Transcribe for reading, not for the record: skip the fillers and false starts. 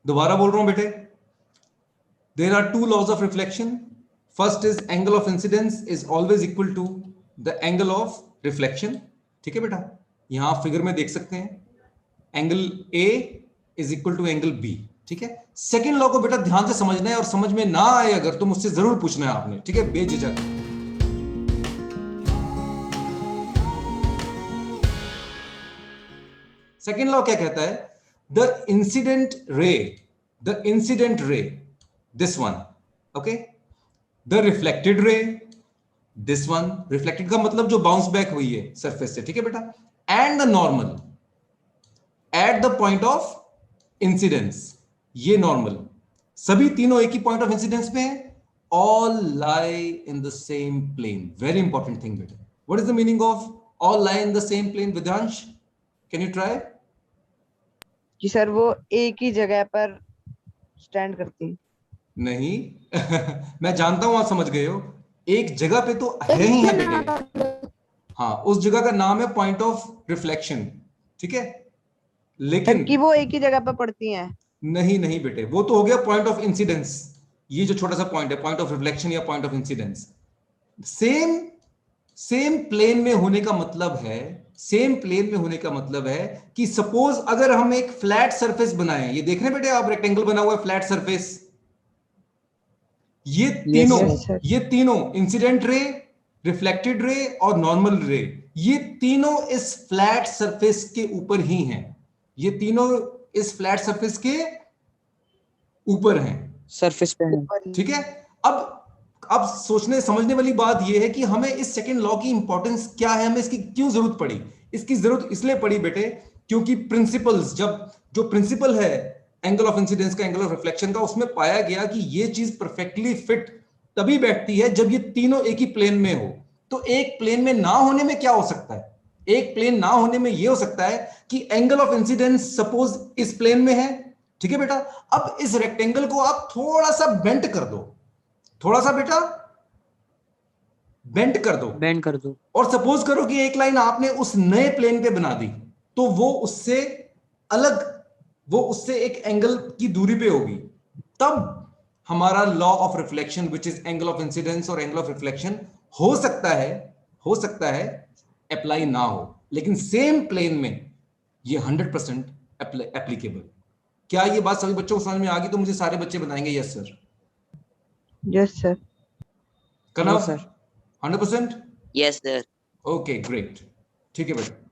दोबारा बोल रहा हूं बेटे, there are two laws of reflection. First is angle of incidence is always equal to the angle of reflection. ठीक है बेटा, यहां आप फिगर में देख सकते हैं angle a is equal to angle b. ठीक है, सेकेंड लॉ को बेटा ध्यान से समझना है, और समझ में ना आए अगर तो मुझसे जरूर पूछना है आपने. ठीक है, बेझिझक. सेकेंड लॉ क्या कहता है? The incident ray, this one, okay, the reflected ray, this one. Reflected का मतलब जो बाउंस बैक हुई है सरफेस से. ठीक है बेटा, and the normal at the point of incidence, ये नॉर्मल, सभी तीनों एक ही पॉइंट ऑफ इंसिडेंस पे है. All lie in the same plane. Very important thing बेटा. What is the meaning of all lie in the same plane? Vidyansh, can you try? कि sir वो एक ही जगह पर स्टैंड करती है। नहीं. मैं जानता हूं आप समझ गए हो. एक जगह पे तो है ही है बेटे. हाँ, उस जगह का नाम है पॉइंट ऑफ रिफ्लेक्शन. ठीक है, लेकिन कि वो एक ही जगह पर पड़ती हैं। नहीं नहीं बेटे, वो तो हो गया पॉइंट ऑफ इंसिडेंस. ये जो छोटा सा पॉइंट है, पॉइंट ऑफ रिफ्लेक्शन या point of incidence. Same same plane में होने का मतलब है, सेम प्लेन में होने का मतलब है कि सपोज अगर हम एक फ्लैट सरफेस बनाएं, ये देख रहे हैं बेटे आप, रेक्टेंगल बना हुआ है, फ्लैट सरफेस. ये तीनों Yes, sir. ये तीनों इंसिडेंट रे, रिफ्लेक्टेड रे और नॉर्मल रे, ये तीनों इस फ्लैट सरफेस के ऊपर ही हैं. ये तीनों इस फ्लैट सरफेस के ऊपर हैं. सरफेस पे है। ठीक है, अब सोचने समझने वाली बात यह है कि हमें इस सेकंड लॉ की इंपॉर्टेंस क्या है, हमें इसकी क्यों जरूरत पड़ी. इसकी जरूरत इसलिए पड़ी बेटे क्योंकि प्रिंसिपल्स, जब जो प्रिंसिपल है एंगल ऑफ इंसिडेंस का, एंगल ऑफ रिफ्लेक्शन का, उसमें पाया गया कि यह चीज परफेक्टली फिट तभी बैठती है जब ये तीनों एक ही प्लेन में हो. तो एक प्लेन में ना होने में क्या हो सकता है? एक प्लेन ना होने में यह हो सकता है कि एंगल ऑफ इंसिडेंस सपोज इस प्लेन में है. ठीक है बेटा, अब इस रेक्टेंगल को आप थोड़ा सा बेंट कर दो, थोड़ा सा बेटा बेंट कर दो, बेंड कर दो। और सपोज करो कि एक लाइन आपने उस नए प्लेन पे बना दी, तो वो उससे अलग, वो उससे एक एंगल की दूरी पे होगी. तब हमारा law of reflection which is angle of incidence और एंगल ऑफ रिफ्लेक्शन हो सकता है अप्लाई ना हो, लेकिन सेम प्लेन में ये 100% एप्लीकेबल. क्या ये बात सभी बच्चों को समझ में आ गई? तो मुझे सारे बच्चे बताएंगे यस सर. Yes, sir. कनव, Yes, sir. 100%? Yes, sir. Okay great. ठीक है बेटा.